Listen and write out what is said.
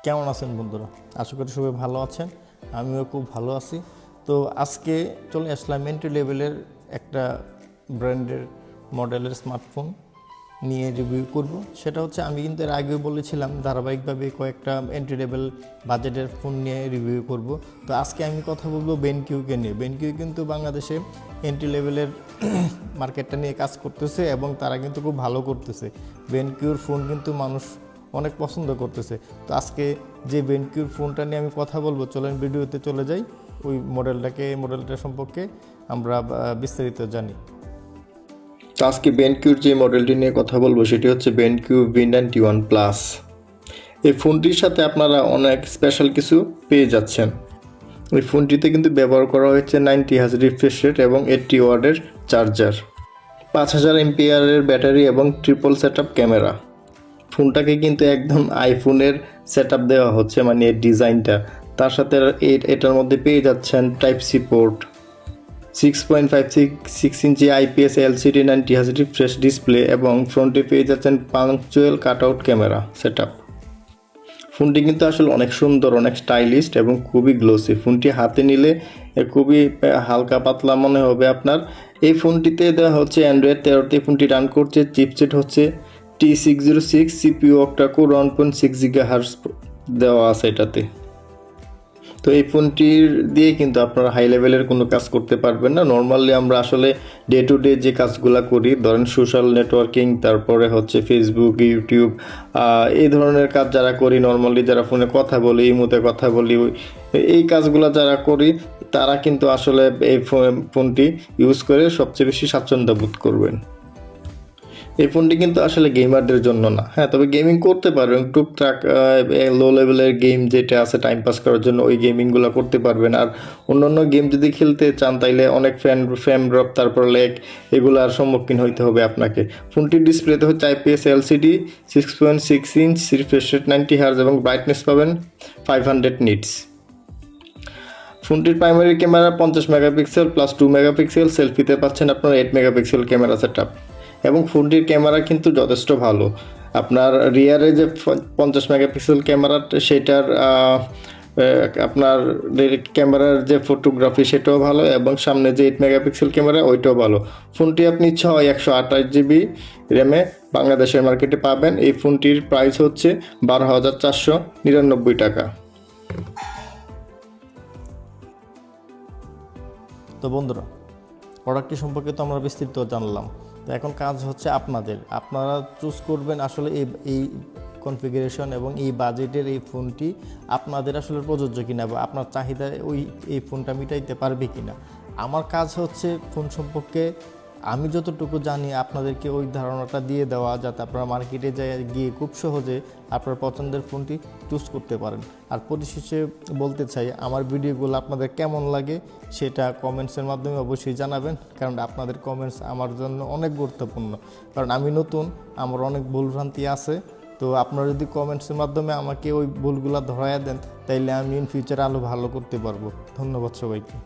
কেমন আছেন বন্ধুরা? আশা করি সবাই ভালো আছেন। আমিও খুব ভালো আছি। তো আজকে চলে আসলাম এন্ট্রি লেভেলের একটা ব্র্যান্ডের মডেলের স্মার্টফোন নিয়ে রিভিউ করব। সেটা হচ্ছে, আমি কিন্তু এর আগেও বলেছিলাম ধারাবাহিকভাবে কয়েকটা এন্ট্রি লেভেল বাজেটের ফোন নিয়ে রিভিউ করব। তো আজকে আমি কথা বলবো বেনকিউকে নিয়ে। বেনকিউ কিন্তু বাংলাদেশে এন্ট্রি লেভেলের মার্কেটটা নিয়ে কাজ করতেছে এবং তারা কিন্তু খুব ভালো করতেছে। বেনকিউর ফোন কিন্তু মানুষ অনেক পছন্দ করতেছে। তো আজকে যে বেনকিউর ফোনটা নিয়ে আমি কথা বলবো, চলেন ভিডিওতে চলে যাই, ওই মডেলটা সম্পর্কে আমরা বিস্তারিত জানি। তো আজকে বেনকিউর যে মডেলটি নিয়ে কথা বলবো সেটি হচ্ছে বেনকিউ V91 প্লাস। এই ফোনটির সাথে আপনারা অনেক স্পেশাল কিছু পেয়ে যাচ্ছেন। এই ফোনটিতে কিন্তু ব্যবহার করা হয়েছে 90 Hz রিফ্রেশ রেট এবং 80 ওয়াটের চার্জার, 5000 এমপিআরের ব্যাটারি এবং ট্রিপল সেট আপ ক্যামেরা। ফোনটাকে কিন্তু একদম আইফোনের সেট আপ দেওয়া হচ্ছে, মানে এর ডিজাইনটা। তার সাথে এটার মধ্যে পেয়ে যাচ্ছেন টাইপ সি পোর্ট, 6.56 ইঞ্চি IPS LCD 90 Hz refresh display এবং ফ্রন্টে পেয়ে যাচ্ছেন punctual cutout camera set up. ফোনটি কিন্তু আসলে অনেক সুন্দর, অনেক স্টাইলিস্ট এবং খুবই গ্লোসি। ফোনটি হাতে নিলে খুবই হালকা পাতলা মনে হবে আপনার। এই ফোনটিতে দেওয়া হচ্ছে অ্যান্ড্রয়েড 13তে ফোনটি রান করছে। চিপসেট হচ্ছে T606, CPU অক্টাকোর 1.6 GHz দেওয়া আছে এটাতে। তো এই ফোনটির দিয়ে কিন্তু আপনারা হাই লেভেলের কোনো কাজ করতে পারবেন না। নর্মালি আমরা আসলে ডে টু ডে যে কাজগুলো করি, ধরেন সোশ্যাল নেটওয়ার্কিং, তারপরে হচ্ছে ফেসবুক, ইউটিউব, এই ধরনের কাজ যারা করি, নর্মালি যারা ফোনে কথা বলি, ইমোতে কথা বলি, এই কাজগুলো যারা করি তারা কিন্তু আসলে এই ফোনটি ইউজ করে সবচেয়ে বেশি স্বাচ্ছন্দ্য বোধ করবেন। এই ফোনটি কিন্তু আসলে গেমারদের জন্য না। হ্যাঁ, তবে গেমিং করতে পারবেন টুকটাক, লো লেভেলের গেম যেটা আছে টাইম পাস করার জন্য, ওই গেমিংগুলো করতে পারবেন। আর অন্যান্য গেম যদি খেলতে চান তাইলে অনেক ফ্রেম ড্রপ, তারপর ল্যাগ, এগুলার সম্মুখীন হইতে হবে আপনাকে। ফোনটির ডিসপ্লেতে হচ্ছে IPS LCD 6.6 inch, refresh rate 90 Hz এবং ব্রাইটনেস পাবেন 500 নিটস। ফোনটির primary camera 50 megapixel plus 2 megapixel, সেলফিতে পাচ্ছেন আপনার 8 মেগাপিক্সেল ক্যামেরা সেট আপ। এবং ফোনটির ক্যামেরা কিন্তু যথেষ্ট ভালো। আপনার রিয়ারে যে 50 মেগাপিক্সেল ক্যামেরা, সেটার আপনার ক্যামেরার যে ফটোগ্রাফি সেটাও ভালো, এবং সামনে যে 8 মেগাপিক্সেল ক্যামেরা ওইটাও ভালো। ফোনটি আপনি 128GB র্যামে বাংলাদেশের মার্কেটে পাবেন। এই ফোনটির প্রাইস হচ্ছে 12,499 টাকা। তো বন্ধুরা, প্রোডাক্টটি সম্পর্কে তো আমরা বিস্তৃত জানলাম। তো এখন কাজ হচ্ছে আপনারা চুজ করবেন আসলে এই কনফিগারেশন এবং এই বাজেটের এই ফোনটি আপনাদের আসলে প্রযোজ্য কিনা, বা আপনার চাহিদা এই ফোনটা মিটাইতে পারবে কিনা। আমার কাজ হচ্ছে ফোন সম্পর্কে আমি যতটুকু জানি আপনাদেরকে ওই ধারণাটা দিয়ে দেওয়া, যাতে আপনারা মার্কেটে গিয়ে খুব সহজে আপনার পছন্দের ফোনটি চুজ করতে পারেন। আর পরিশেষে বলতে চাই, আমার ভিডিওগুলো আপনাদের কেমন লাগে সেটা কমেন্টসের মাধ্যমে অবশ্যই জানাবেন, কারণ আপনাদের কমেন্টস আমার জন্য অনেক গুরুত্বপূর্ণ। কারণ আমি নতুন, আমার অনেক ভুলভ্রান্তি আছে। তো আপনারা যদি কমেন্টসের মাধ্যমে আমাকে ওই ভুলগুলো ধরাইয়া দেন, তাইলে আমি ইন ফিউচারে আরও ভালো করতে পারবো। ধন্যবাদ সবাইকে।